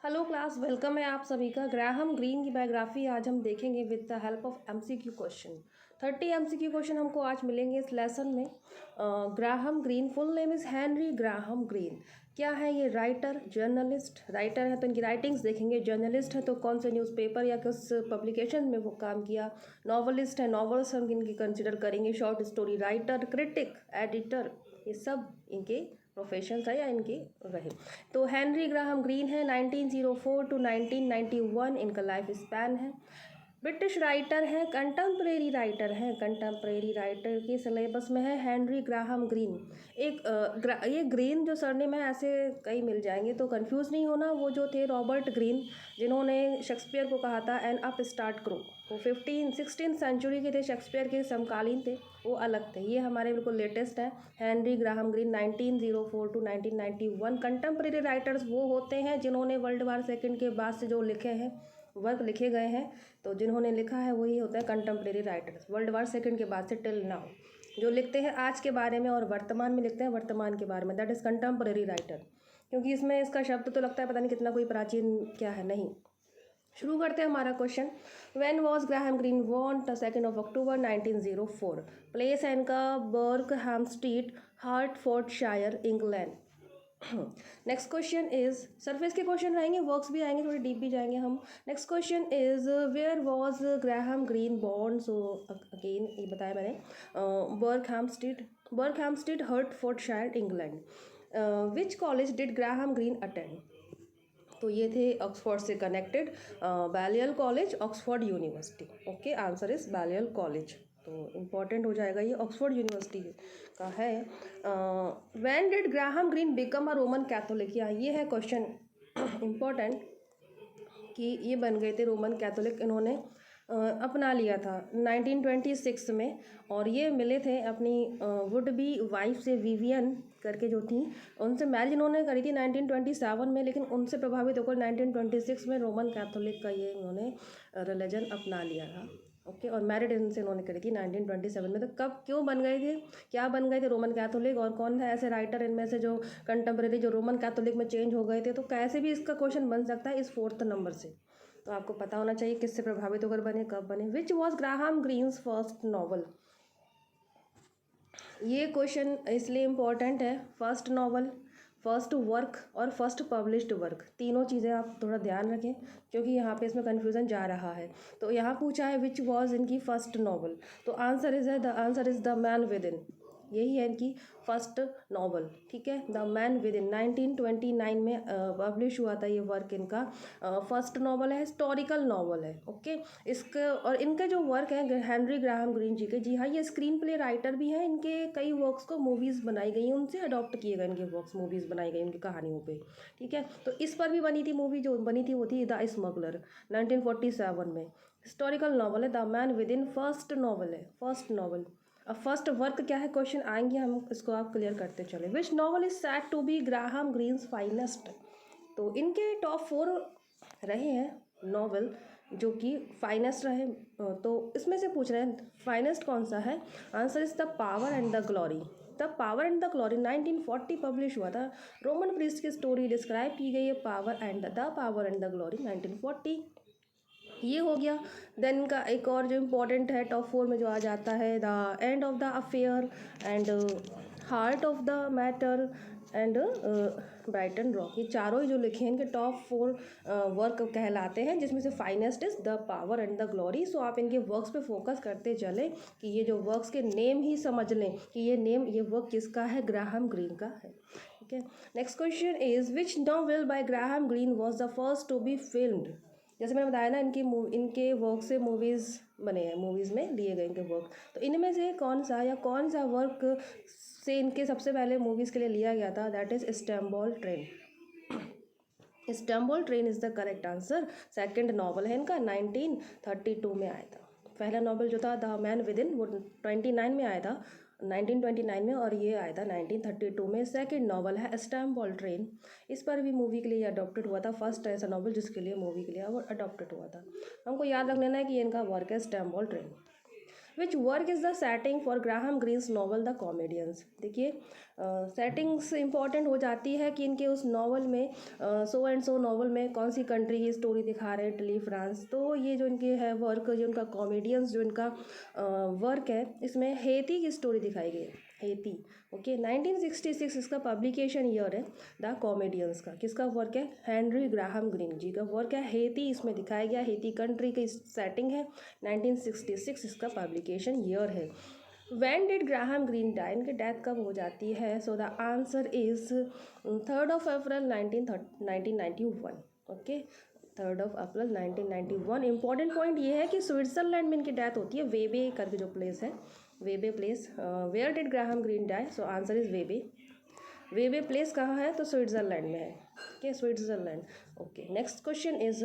Hello class, welcome है आप सभी का। ग्राहम ग्रीन की बायोग्राफी आज हम देखेंगे with the help of MCQ question. 30 MCQ question हमको आज मिलेंगे इस लेसन में। Graham green full name is Henry Graham green. क्या है ये? Writer, journalist. राइटर है तो इनकी राइटिंग्स देखेंगे। जर्नलिस्ट है तो कौन से न्यूज़पेपर या किस पब्लिकेशन में वो काम किया। नॉवलिस्ट है, नॉवेल्स हम इनकी कंसिडर करेंगे। Short story writer, critic, editor, ये सब इनके प्रोफेशंस है या इनके रहे। तो हेनरी ग्राहम ग्रीन है 1904 टू 1991 इनका लाइफ स्पैन है। ब्रिटिश राइटर हैं, कंटेम्प्रेरी राइटर हैं। कंटेम्प्रेरी राइटर के सिलेबस में है हेनरी ग्राहम ग्रीन। ये ग्रीन जो सरनेम है ऐसे कई मिल जाएंगे तो कंफ्यूज नहीं होना। वो जो थे रॉबर्ट ग्रीन, जिन्होंने शेक्सपियर को कहा था एन अप स्टार्ट करो, वो 16th सेंचुरी के थे, शेक्सपियर के समकालीन थे, वो अलग थे। ये हमारे बिल्कुल लेटेस्ट है, Henry Graham Greene 1904 to 1991। Contemporary writers वो होते हैं जिन्होंने वर्ल्ड वार सेकेंड के बाद से जो लिखे हैं, वर्क लिखे गए हैं, तो जिन्होंने लिखा है वही होता है contemporary writers. World war second के बाद से टिल नाउ जो लिखते हैं आज के बारे में और वर्तमान में लिखते हैं वर्तमान के बारे में, दैट इज़ कंटेम्प्रेरी राइटर। क्योंकि इसमें इसका शब्द तो लगता है पता नहीं कितना कोई प्राचीन क्या है, नहीं। शुरू करते हैं हमारा question. When was Graham Greene born? 2 अक्टूबर 1904। प्लेस है इनका Berkhamsted, Hertfordshire, England. Next question is, surface के क्वेश्चन रहेंगे, वर्क्स भी आएंगे, थोड़ी डीप भी जाएंगे हम। Next question is where was Graham Greene born? So again ये बताया मैंने, Berkhamsted, Hertfordshire, England. Which college did Graham Greene attend? तो ये थे ऑक्सफोर्ड से connected, Balliol college, Oxford university. Okay, answer is बैलियल college, तो इम्पॉर्टेंट हो जाएगा, ये ऑक्सफोर्ड यूनिवर्सिटी का है। When did Graham green become a Roman Catholic? या ये है क्वेश्चन इम्पॉर्टेंट कि ये बन गए थे रोमन कैथोलिक, इन्होंने अपना लिया था 1926 में। और ये मिले थे अपनी वुड बी वाइफ से, विवियन करके जो थी, उनसे मैरिज इन्होंने करी थी 1927 में, लेकिन उनसे प्रभावित होकर 1926 में रोमन कैथोलिक का ये इन्होंने रिलीजन अपना लिया था। ओके, और मैरिड इनसे इन्होंने करी थी 1927 में। तो कब क्यों बन गए थे, क्या बन गए थे रोमन कैथोलिक, और कौन था ऐसे राइटर इनमें से जो कंटेम्प्रेरी जो रोमन कैथोलिक में चेंज हो गए थे? तो कैसे भी इसका क्वेश्चन बन सकता है इस 4th नंबर से। तो आपको पता होना चाहिए किससे प्रभावित होकर बने, कब बने। Which was Graham Greene's first novel? ये क्वेश्चन इसलिए इम्पोर्टेंट है, फर्स्ट नॉवल, फर्स्ट वर्क और फर्स्ट पब्लिश्ड वर्क, तीनों चीज़ें आप थोड़ा ध्यान रखें क्योंकि यहाँ पे इसमें कन्फ्यूज़न जा रहा है। तो यहाँ पूछा है विच वॉज इनकी फर्स्ट नॉवल, तो answer is the man with in, यही है इनकी फर्स्ट नॉवल। ठीक है, द मैन विद इन 1929 में पब्लिश हुआ था ये वर्क इनका। फर्स्ट नॉवल है, हिस्टोरिकल नॉवल है। ओके, इसका और इनका जो वर्क है हेनरी ग्राहम ग्रीन जी के, जी हाँ, ये स्क्रीन प्ले राइटर भी हैं। इनके कई वर्क्स को मूवीज़ बनाई गई हैं, उनसे अडॉप्ट किए गए इनके वर्क्स, मूवीज़ बनाई गई उनकी कहानियों पे। ठीक है, तो इस पर भी बनी थी मूवी, जो बनी थी वो थी द स्मगलर 1947 में। हिस्टोरिकल नॉवल है, the man with in first novel है, फर्स्ट नॉवल। अब फर्स्ट वर्क क्या है, क्वेश्चन आएंगे, हम इसको आप क्लियर करते चले। Which novel is said to be Graham Greene's finest? तो इनके टॉप 4 रहे हैं नॉवल जो कि फाइनेस्ट रहे। तो इसमें से पूछ रहे हैं फाइनेस्ट कौन सा है। Answer is the power and the glory. The power and the glory 1940 publish हुआ था। रोमन प्रीस्ट की स्टोरी डिस्क्राइब की गई है, पावर एंड द ग्लोरी 1940, ये हो गया। देन का एक और जो इम्पोर्टेंट है टॉप 4 में जो आ जाता है, the end of the affair and heart of the matter and Brighton rock, ये चारों ही जो लिखे हैं इनके टॉप 4 वर्क कहलाते हैं, जिसमें से finest is the power and the glory. So आप इनके वर्क्स पे फोकस करते चले कि ये जो वर्क्स के नेम ही समझ लें कि ये वर्क किसका है, ग्राहम ग्रीन का है। ठीक है, next question is which novel by Graham Greene was the first to be filmed? जैसे मैंने बताया ना, इनके वर्क से मूवीज़ बने हैं, मूवीज़ में लिए गए इनके वर्क। तो इनमें से कौन सा वर्क से इनके सबसे पहले मूवीज़ के लिए लिया गया था? That is Istanbul train. Istanbul train is the correct answer. Second novel है इनका, 1932 में आया था। पहला नॉवल जो था द मैन विद इन वो 29 में आया था, 1929 में, और ये आया था 1932 में। सेकंड नॉवल है इस्तांबुल ट्रेन, इस पर भी मूवी के लिए अडॉप्टेड हुआ था। फर्स्ट ऐसा नॉवल जिसके लिए मूवी के लिए वो अडॉप्टेड हुआ था। हमको याद रख लेना है कि इनका वर्क है Istanbul train. Which work is the setting for Graham Greene's novel the comedians. देखिए सेटिंग्स इंपॉर्टेंट हो जाती है कि इनके उस नॉवल में सो एंड सो नॉवल में कौन सी कंट्री की स्टोरी दिखा रहे हैं, इटली फ्रांस। तो ये जो इनके है वर्क, जो इनका कॉमेडियंस जो इनका वर्क है, इसमें हेती की स्टोरी दिखाई गई है, हेती। ओके 1966 इसका पब्लिकेशन ईयर है द कॉमेडियंस का। किसका वर्क है? हेनरी ग्राहम ग्रीन जी का वर्क है। हेती इसमें दिखाया गया, हेती कंट्री की सेटिंग है। 1966 इसका पब्लिकेशन ईयर है। When did Graham Greene die? इनकी डेथ कब हो जाती है? So the answer is 3rd of April 1991। Okay 3rd of April 1991। Important point ये है कि स्विट्जरलैंड में इनकी डेथ होती है, वेबे करके जो प्लेस है, Vevey place. Where did Graham Greene die? So answer is Vevey. Vevey place कहाँ है? तो स्विट्जरलैंड में है। Okay Switzerland. Okay next question is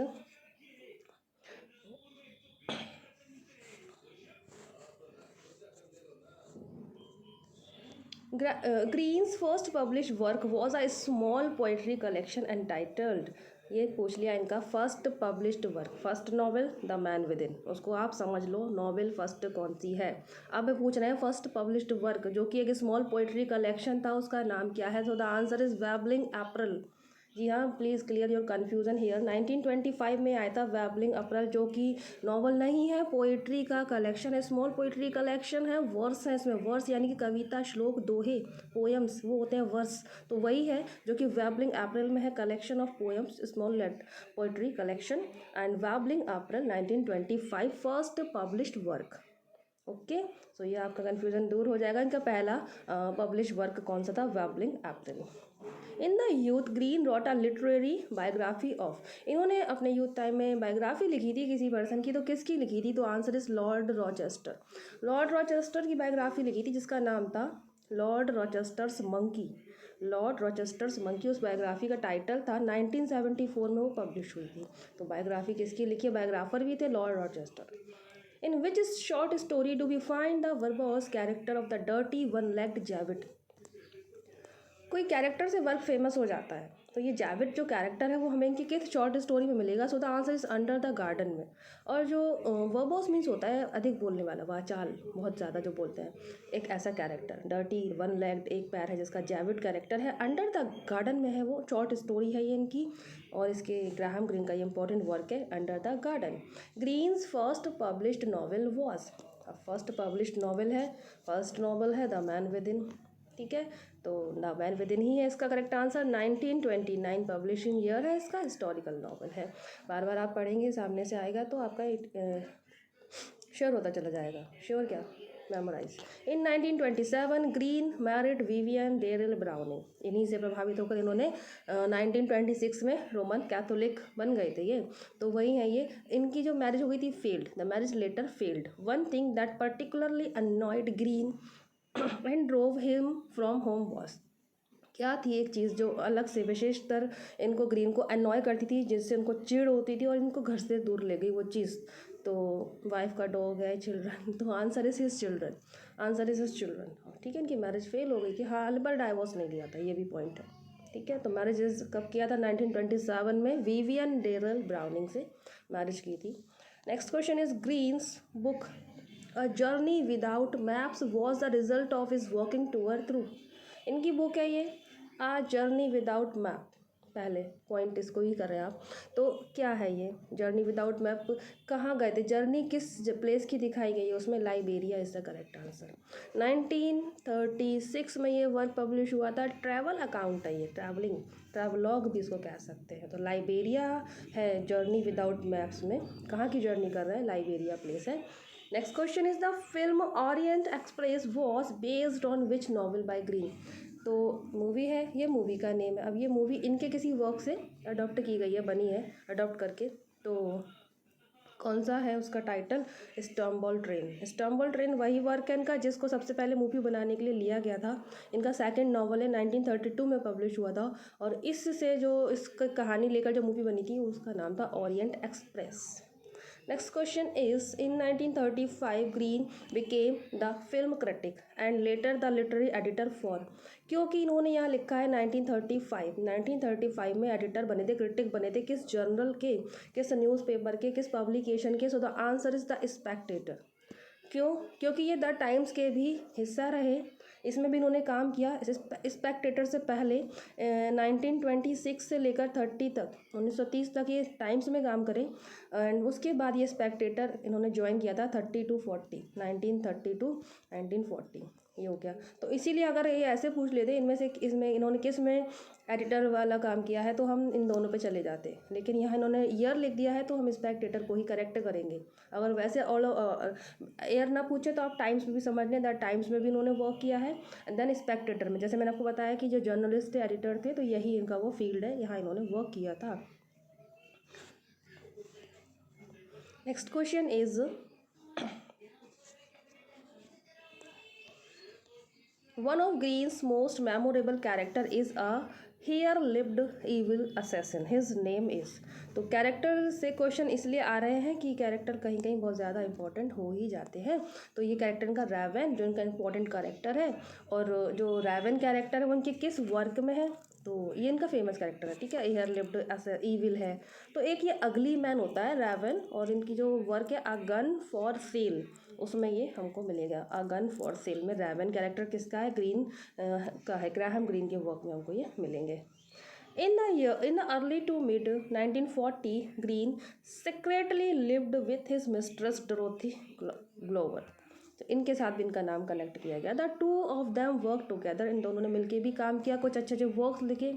Greene's first publish work was a small poetry collection entitled. ये पूछ लिया इनका first published work, first novel the man within, उसको आप समझ लो नॉवेल फर्स्ट कौन सी है। अब पूछ रहे हैं फर्स्ट पब्लिश्ड वर्क जो कि एक स्मॉल पोइट्री कलेक्शन था, उसका नाम क्या है? So the answer is babbling April. जी हाँ, please clear your confusion here. 1925 में आया था वैबलिंग अप्रैल, जो कि नॉवल नहीं है, पोइट्री का कलेक्शन है, स्मॉल पोइट्री कलेक्शन है। वर्स है इसमें, वर्स यानी कि कविता, श्लोक, दोहे, पोएम्स, वो होते हैं वर्स। तो वही है जो कि वैबलिंग अप्रैल में है, collection of poems, small poetry collection. And babbling April 1925 first published work. Okay so ये आपका कन्फ्यूज़न दूर हो जाएगा। इनका पहला पब्लिश वर्क कौन सा था? Babbling April. In the youth Greene wrote a literary biography of. इन्होंने अपने यूथ टाइम में बायोग्राफी लिखी थी किसी पर्सन की, तो किसकी लिखी थी? तो answer is Lord Rochester. Lord Rochester की बायोग्राफी लिखी थी जिसका नाम था लॉर्ड रॉचेस्टर्स मंकी। लॉर्ड रॉचेस्टर्स मंकी उस बायोग्राफी का टाइटल था। 1974 में वो पब्लिश हुई थी। तो बायोग्राफी किसकी लिखी है? बायोग्राफर भी थे Lord Rochester. In which short story do we find the verbose character of the dirty one-legged Javid? कोई कैरेक्टर से वर्क फेमस हो जाता है, तो ये जाविद जो कैरेक्टर है वो हमें इनकी किस शॉर्ट स्टोरी में मिलेगा? सो the answer is under the garden में। और जो वर्बोस मीन्स होता है अधिक बोलने वाला, वाचाल, बहुत ज़्यादा जो बोलते हैं, एक ऐसा कैरेक्टर। डर्टी वन लेग्ड, एक पैर है, जिसका जाविद कैरेक्टर है, अंडर द गार्डन में है। वो शॉर्ट स्टोरी है ये इनकी, और इसके ग्राहम ग्रीन का ये इंपॉर्टेंट वर्क है under the garden. Greene's first published novel was. First published novel है, फर्स्ट नॉवल है द मैन विद इन। ठीक है, तो द मैन विद इन ही है इसका करेक्ट आंसर। 1929 पब्लिशिंग ईयर है इसका, हिस्टोरिकल नॉवल है। बार बार आप पढ़ेंगे, सामने से आएगा तो आपका श्योर होता चला जाएगा। श्योर क्या? मेमोराइज। इन 1927 green married Vivian Dayrell browning. इन्हीं से प्रभावित होकर इन्होंने 1926 में रोमन कैथोलिक बन गए थे ये। तो वही है ये। इनकी जो मैरिज हो गई थी failed, the marriage later failed. One thing that particularly annoyed Greene and drove him from home was. क्या थी एक चीज़ जो अलग से विशेषतर इनको ग्रीन को अनॉय करती थी, जिससे उनको चिढ़ होती थी और इनको घर से दूर ले गई वो चीज़? तो वाइफ का डॉग है, चिल्ड्रन। तो answer is his children, answer is his children. ठीक है, इनकी मैरिज फेल हो गई थी, हाल पर डाइवोर्स नहीं लिया था, ये भी पॉइंट है। ठीक है, तो मैरिज कब किया था? 1927 में विवियन डेरिल ब्राउनिंग से मैरिज की थी। Next question is Greene's book a journey without maps was the result of is walking tour through. इनकी बुक है ये आ जर्नी विदाउट मैप। पहले पॉइंट इसको ही कर रहे हैं आप। तो क्या है ये जर्नी विदाउट मैप? कहाँ गए थे? जर्नी किस प्लेस की दिखाई गई है उसमें? Liberia is the correct answer. 1936 में ये वर्क पब्लिश हुआ था। ट्रैवल अकाउंट है ये, ट्रैवलिंग, ट्रैवलॉग भी इसको कह सकते हैं। तो लाइबेरिया है जर्नी विदाउट मैप्स में। कहाँ की जर्नी कर रहे हैं? लाइबेरिया प्लेस है। Next question is the film Orient express was based on which novel by green. तो मूवी है, ये मूवी का नेम है। अब ये मूवी इनके किसी वर्क से अडॉप्ट की गई है, बनी है अडॉप्ट करके। तो कौन सा है उसका title? Stumble train. Stumble train वही वर्क है इनका जिसको सबसे पहले मूवी बनाने के लिए लिया गया था। इनका सेकंड नॉवल है, 1932 में पब्लिश हुआ था। और इससे जो इसका कहानी लेकर जो मूवी बनी थी उसका नाम था Orient express. Next question is in 1935 Green became the film critic and later the literary editor for। क्योंकि इन्होंने यहाँ लिखा है 1935 में एडिटर बने थे, क्रिटिक बने थे। किस जर्नल के, किस न्यूज़पेपर के, किस पब्लिकेशन के? सो the answer is the Spectator. क्यों? क्योंकि ये द टाइम्स के भी हिस्सा रहे, इसमें भी इन्होंने काम किया। स्पेक्टेटर से पहले 1926 से लेकर 30 तक 1930 तक ये टाइम्स में काम करे, एंड उसके बाद ये स्पेक्टेटर इन्होंने ज्वाइन किया था 1940 ये हो गया। तो इसीलिए अगर ये ऐसे पूछ लेते इनमें से इसमें इन्होंने किस में एडिटर वाला काम किया है तो हम इन दोनों पे चले जाते, लेकिन यहाँ इन्होंने ईयर लिख दिया है तो हम स्पेक्टेटर को ही करेक्ट करेंगे। अगर वैसे ऑल ईयर ना पूछे तो आप टाइम्स में भी समझ लें, दैट टाइम्स में भी इन्होंने वर्क किया है। एंड देन स्पेक्टेटर में, जैसे मैंने आपको बताया कि जो जर्नलिस्ट थे, एडिटर थे, तो यही इनका वो फील्ड है, यहाँ इन्होंने वर्क किया था। Next question is one of Green's most memorable character is a here-lived evil assassin. His name is। तो कैरेक्टर से क्वेश्चन इसलिए आ रहे हैं कि कैरेक्टर कहीं कहीं बहुत ज़्यादा इंपॉर्टेंट हो ही जाते हैं। तो ये कैरेक्टर इनका रैवन, जो इनका इंपॉर्टेंट कैरेक्टर है, और जो रैवन कैरेक्टर है वो इनके किस वर्क में है, तो ये इनका फेमस कैरेक्टर है, ठीक है, हेयर लिव्ड एज ईविल है। तो एक ये अगली मैन होता है रैवन, और इनकी जो वर्क है अ गन फॉर सेल, उसमें ये हमको मिलेगा। अ गन फॉर सेल में रैवन कैरेक्टर किसका है, ग्रीन का है, ग्राहम ग्रीन के वर्क में हमको ये मिलेंगे। In the early to mid 1940, Green secretly lived with his mistress Dorothy Glover। तो इनके साथ भी इनका नाम कनेक्ट किया गया। The two of them work together, इन दोनों ने मिलके भी काम किया, कुछ अच्छे अच्छे वर्क्स लिखे।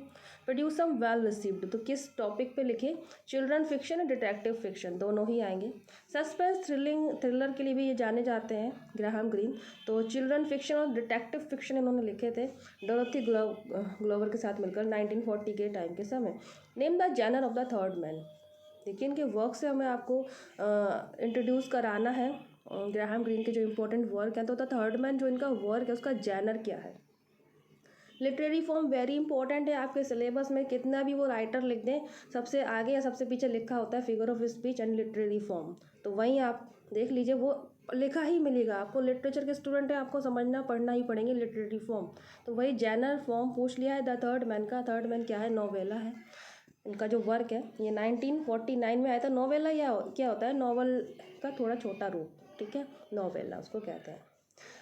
प्रोड्यूस सम वेल रिसीव्ड, तो किस टॉपिक पे लिखे, चिल्ड्रन फिक्शन और डिटेक्टिव फिक्शन दोनों ही आएंगे। सस्पेंस थ्रिलर के लिए भी ये जाने जाते हैं ग्राहम ग्रीन, तो चिल्ड्रन फिक्शन और डिटेक्टिव फिक्शन इन्होंने लिखे थे डोरोथी ग्लोवर के साथ मिलकर 1940 के टाइम के समय। Name the genre of the third man, देखिए इनके वर्क से हमें आपको इंट्रोड्यूस कराना है ग्राहम ग्रीन के जो इंपॉर्टेंट वर्क हैं। तो द थर्ड मैन जो इनका वर्क है उसका जैनर क्या है। लिटरेरी फॉर्म वेरी इंपॉर्टेंट है आपके सिलेबस में, कितना भी वो राइटर लिख दें, सबसे आगे या सबसे पीछे लिखा होता है figure of speech and literary form, तो वहीं आप देख लीजिए वो लिखा ही मिलेगा आपको। लिटरेचर के स्टूडेंट है, आपको समझना पढ़ना ही पड़ेंगे लिटरेरी फॉर्म, तो वही जैनर फॉर्म पूछ लिया है द थर्ड मैन का। थर्ड मैन क्या है, नोवेला है। इनका जो वर्क है ये 1949 में आया था। नोवेला या क्या होता है, नॉवल का थोड़ा छोटा रूप, ठीक है, नोवेला उसको कहते हैं।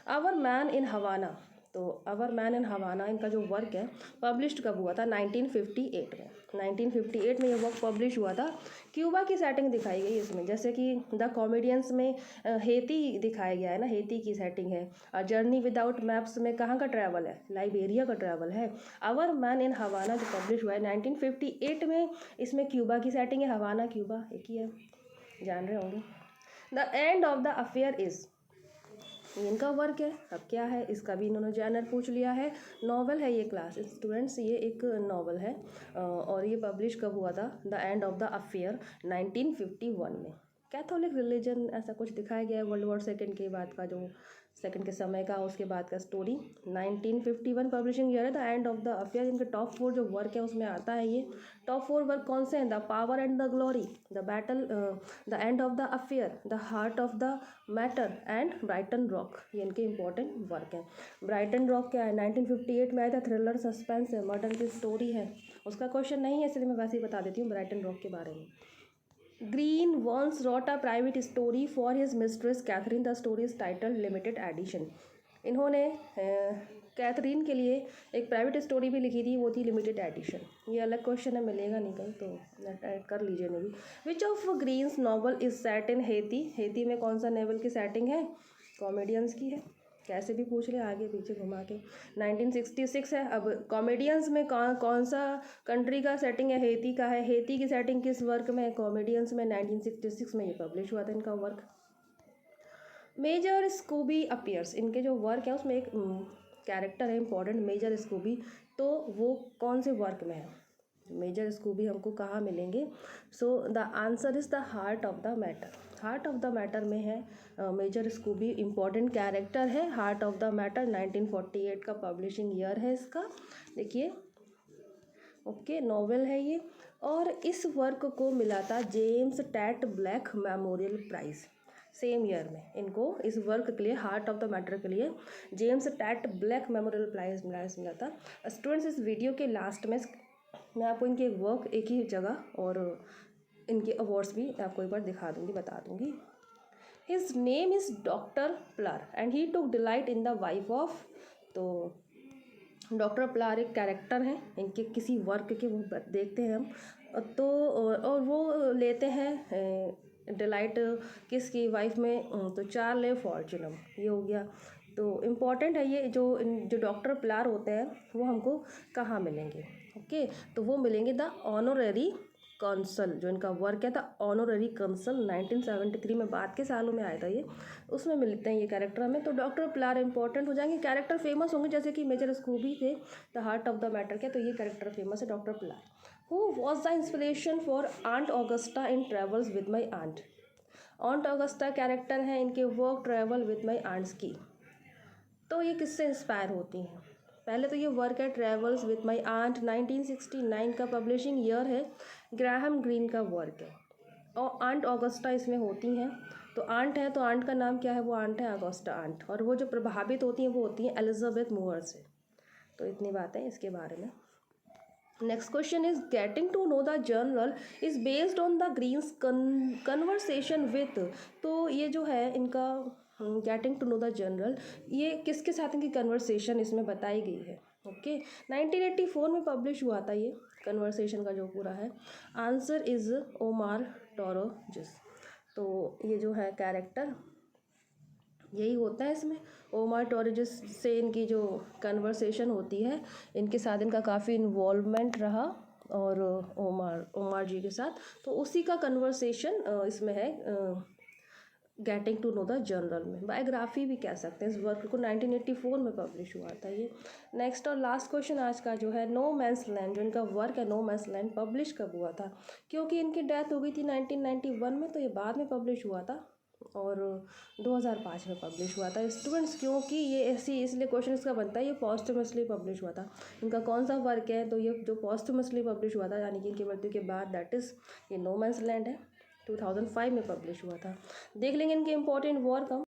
आवर मैन इन हवाना, तो आवर मैन इन हवाना इनका जो वर्क है पब्लिश्ड कब हुआ था, 1958 में। 1958 में ये वर्क पब्लिश हुआ था। क्यूबा की सेटिंग दिखाई गई इसमें, जैसे कि द कॉमेडियंस में हेती दिखाया गया है ना, हेती की सेटिंग है। जर्नी विदाउट मैप्स में कहाँ का ट्रैवल है, लाइबेरिया का ट्रैवल है। आवर मैन इन हवाना जो पब्लिश हुआ है 1958 में, इसमें क्यूबा की सेटिंग है, हवाना क्यूबा एक ही है, जान रहे होंगे। The end of the affair is, इनका वर्क है। अब क्या है, इसका भी इन्होंने जैनर पूछ लिया है। नॉवल है ये क्लास स्टूडेंट्स, ये एक नॉवल है और ये पब्लिश कब हुआ था, the end of the affair 1951 में। कैथोलिक रिलीजन ऐसा कुछ दिखाया गया है, वर्ल्ड वॉर सेकेंड के बाद का, जो सेकंड के समय का, उसके बाद का स्टोरी। 1951 पब्लिशिंग ईयर है। The end of the affair इनके टॉप 4 जो वर्क है उसमें आता है ये। टॉप 4 वर्क कौन से हैं, the power and the glory, the battle, the end of the affair, the heart of the matter and Brighton rock, ये इनके इंपॉर्टेंट वर्क हैं। ब्राइटन रॉक क्या है, 1958 में आया था, थ्रिलर सस्पेंस है, मर्डर की स्टोरी है। उसका क्वेश्चन नहीं है इसलिए मैं वैसे ही बता देती हूँ ब्राइटन रॉक के बारे में। Green once wrote a private story for his mistress Catherine. The story is titled Limited Edition. इन्होंने कैथरीन के लिए एक प्राइवेट स्टोरी भी लिखी थी, वो थी लिमिटेड एडिशन। ये अलग क्वेश्चन है, मिलेगा नहीं कहीं, तो ऐड कर लीजिए नहीं। Which of greens novel is set in Haiti, Haiti में कौन सा नॉवल की सेटिंग है, कॉमेडियंस की है, कैसे भी पूछ ले आगे पीछे घुमा के। 1966 है। अब कॉमेडियंस में कौन सा कंट्री का सेटिंग है, हेती का है। हेती की सेटिंग किस वर्क में है, कॉमेडियंस में, 1966 में ये पब्लिश हुआ था इनका वर्क। मेजर स्कूबी अपीयर्स, इनके जो वर्क है उसमें एक कैरेक्टर है इंपॉर्टेंट, मेजर स्कूबी, तो वो कौन से वर्क में है, मेजर स्कूबी हमको कहाँ मिलेंगे। सो the answer is the heart of the matter, heart of the matter में है मेजर स्कूबी, इंपॉर्टेंट कैरेक्टर है हार्ट ऑफ द मैटर। 1948 का पब्लिशिंग ईयर है इसका, देखिए, ओके, नॉवेल है ये। और इस वर्क को मिला था James Tait Black memorial Prize, same year में इनको इस वर्क के लिए, हार्ट ऑफ द मैटर के लिए, James Tait Black memorial Prize मिला था। स्टूडेंट्स इस वीडियो के लास्ट में मैं आपको इनके वर्क एक ही जगह और इनके अवार्ड्स भी आपको एक बार दिखा दूँगी, बता दूँगी। His name is doctor Plarr and he took delight in the wife of. तो डॉक्टर प्लार एक कैरेक्टर हैं इनके किसी वर्क के, वो देखते हैं हम। तो और वो लेते हैं डिलाइट किसकी वाइफ में, तो चार्ले फॉर्चूनम, ये हो गया। तो इम्पॉर्टेंट है ये जो डॉक्टर प्लार होते हैं वो हमको कहाँ मिलेंगे। ओके, तो वो मिलेंगे द ऑनोररी कंसल, जो इनका वर्क है था ऑनोररी कंसल, 1973 में, बाद के सालों में आया था ये, उसमें मिलते हैं ये कैरेक्टर हमें। तो डॉक्टर प्लार इंपॉर्टेंट हो जाएंगे, कैरेक्टर फेमस होंगे, जैसे कि मेजर स्कूबी थे the heart of the matter के, तो ये कैरेक्टर फेमस है doctor Plarr. Who was the inspiration for aunt Augusta in travels with my aunt. Aunt Augusta character है इनके work travel with my aunts की। तो ये किससे इंस्पायर होती हैं? पहले तो ये वर्क है ट्रेवल्स विद माई आंट, 1969 का पब्लिशिंग ईयर है, ग्राहम ग्रीन का वर्क है, और आंट ऑगस्टा इसमें होती हैं। तो आंट है तो आंट का नाम क्या है? वो आंट है ऑगस्टा आंट, और वो जो प्रभावित होती हैं वो होती हैं एलिजाबेथ मूअर से। तो इतनी बातें इसके बारे में। Next question is getting to know the general is based on the Greene's conversation with. तो ये जो है इनका getting to know the general, ये किसके साथ इनकी कन्वर्सेशन इसमें बताई गई है। ओके, 1984 में पब्लिश हुआ था ये कन्वर्सेशन का जो पूरा है। Answer is Omar Torrijos. तो ये जो है कैरेक्टर यही होता है इसमें, ओमार टोरोजिस से इनकी जो कन्वर्सेशन होती है, इनके साथ इनका काफ़ी इन्वॉल्वमेंट रहा, और ओमार जी के साथ, तो उसी का कन्वर्सेशन इसमें है getting to know the general में। बायोग्राफी भी कह सकते हैं इस वर्क को, 1984 में पब्लिश हुआ था ये। नेक्स्ट और लास्ट क्वेश्चन आज का जो है, नो मैंस लैंड, जो इनका वर्क है नो मैंस लैंड, पब्लिश कब हुआ था? क्योंकि इनकी डेथ हो गई थी 1991 में, तो ये बाद में पब्लिश हुआ था, और 2005 में पब्लिश हुआ था स्टूडेंट्स। क्योंकि ये ऐसी इसलिए क्वेश्चन इसका बनता है, ये पॉस्टमसली पब्लिश हुआ था। इनका कौन सा वर्क है? तो ये जो पॉस्टमसली पब्लिश हुआ था, यानी कि इनकी मृत्यु के बाद, दैट इज़ ये नो मैंस लैंड है, 2005 में पब्लिश हुआ था। देख लेंगे इनके इंपॉर्टेंट वर्क हम।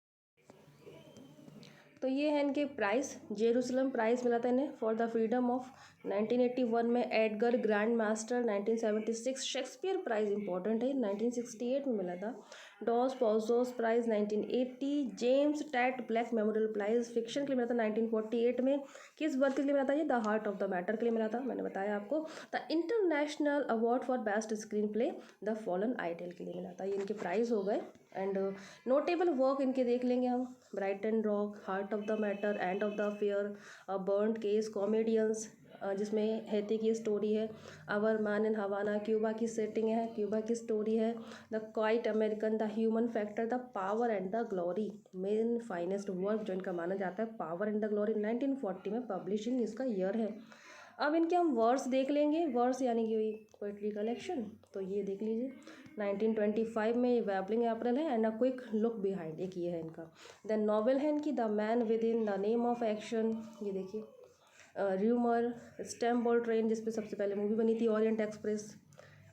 तो ये है इनके प्राइस, जेरूसलम प्राइज़ मिला था इन्हें फॉर द फ्रीडम ऑफ 1981 में, Edgar grand master 1976, Shakespeare prize important है 1968 में मिला था, Dos Passos prize 1980, James Tait Black memorial prize fiction के लिए मिला था 1948 में। किस वर्क के लिए मिला था ये? The heart of the matter के लिए मिला था, मैंने बताया आपको। The international award for best screenplay the fallen idol के लिए मिला था। ये इनके प्राइज़ हो गए। एंड नोटेबल वर्क इनके देख लेंगे हम, Brighton rock, heart of the matter, end of the affair, burned case, comedians, जिसमें हैती की स्टोरी है, our man in Havana, Cuba की सेटिंग है, क्यूबा की स्टोरी है, the quiet American, the human factor, the power and the glory, main finest work जो इनका माना जाता है, पावर एंड द ग्लोरी, 1940 में पब्लिशिंग इसका ईयर है। अब इनके हम वर्स देख लेंगे, वर्स यानी कि पोइट्री कलेक्शन, तो ये देख लीजिए 1925 में ये वैबलिंग अप्रैल है, and a quick look behind, एक ये है इनका। देन नॉवेल है इनकी the man with in, the name of action, ये देखिए, र्यूमर, स्टैम्बॉल ट्रेन, जिस पे सबसे पहले मूवी बनी थी, ओरिएंट एक्सप्रेस,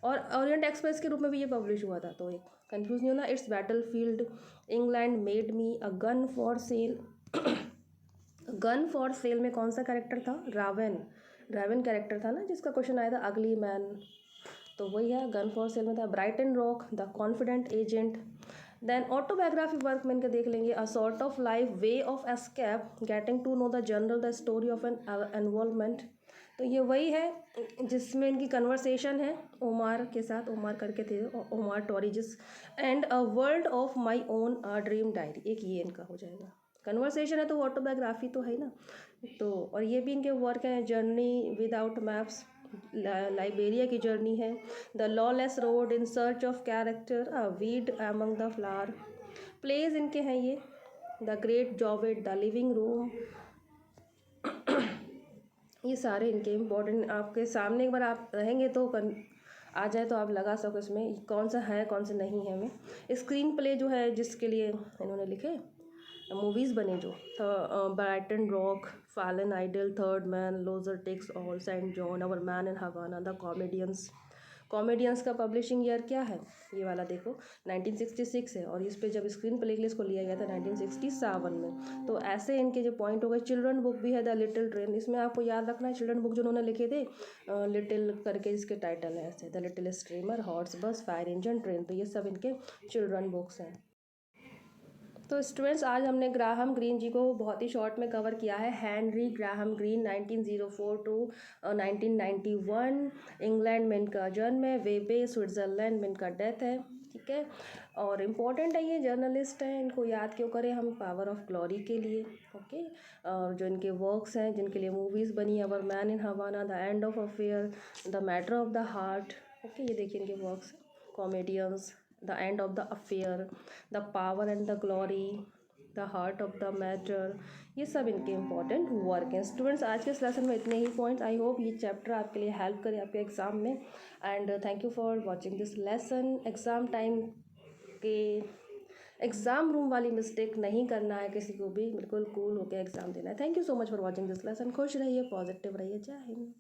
और ओरिएंट एक्सप्रेस के रूप में भी ये पब्लिश हुआ था, तो एक कंफ्यूज नहीं होना। It's battle field, England made me, a gun for sale. Gun for sale में कौन सा कैरेक्टर था? रावण, रावण कैरेक्टर था ना, जिसका क्वेश्चन आया था अगली मैन, तो वही है, गन फॉर सेल में था। Brighton rock, the confident agent. Then autobiography work में इनके देख लेंगे, a sort of life, way of escape, getting to know the general, the story of an involvement. तो ये वही है जिसमें इनकी कन्वर्सेशन है ओमार के साथ, ओमार करके थे, Omar Torrijos, and a world of my own dream diary, एक ये इनका हो जाएगा। कन्वर्सेशन है तो ऑटोबायोग्राफी तो है ना। तो और ये भी इनके वर्क हैं, जर्नी विदाउट मैप्स, लाइबेरिया की जर्नी है, the lawless road, in search of character, a weed among the flower. Plays इनके हैं ये, the great Jowett, the living room, ये सारे इनके इम्पोर्टेंट आपके सामने एक बार आप रहेंगे तो आ जाए तो आप लगा सको इसमें कौन सा है कौन सा नहीं है। हमें स्क्रीन प्ले जो है जिसके लिए इन्होंने लिखे, मूवीज़ बने जो, Brighton rock, fallen idol, third man, loser takes all, Saint Joan, our man in Havana, the comedians. Comedians का पब्लिशिंग ईयर क्या है? ये वाला देखो 1966 है, और इस पे जब स्क्रीन प्ले के लिए इसको लिया गया था 1967 में। तो ऐसे इनके जो पॉइंट हो गए। चिल्ड्रन बुक भी है, द लिटिल ट्रेन, इसमें आपको याद रखना है चिल्ड्रन बुक जो उन्होंने लिखे थे, लिटिल करके इसके टाइटल है ऐसे, द लिटिल स्ट्रीमर, हॉर्स बस, फायर इंजन, ट्रेन, तो ये सब इनके चिल्ड्रन बुक्स हैं। तो स्टूडेंट्स आज हमने ग्राहम ग्रीन जी को बहुत ही शॉर्ट में कवर किया है। Henry Graham Greene 1904 to 1991, England में इनका जन्म है, वेबे स्विट्ज़रलैंड में इनका डेथ है। ठीक है, और इम्पोर्टेंट है, ये जर्नलिस्ट हैं, इनको याद क्यों करें हम? पावर ऑफ ग्लोरी के लिए। ओके, और जो इनके वर्क्स हैं जिनके लिए मूवीज़ बनी, our man in Havana, the end of affair, the matter of the heart. Okay, ये देखिए इनके works, comedians, the end of the affair, the power and the glory, the heart of the matter, ये सब इनके important work हैं। Students आज के इस लेसन में इतने ही पॉइंट्स। आई होप ये चैप्टर आपके लिए हेल्प करे आपके एग्ज़ाम में। And thank you for watching this lesson. Exam time के एग्ज़ाम रूम वाली मिस्टेक नहीं करना है किसी को भी, बिल्कुल कूल होकर एग्ज़ाम देना है। Thank you so much for watching this lesson. खुश रहिए, पॉजिटिव रहिए। जय हिंद।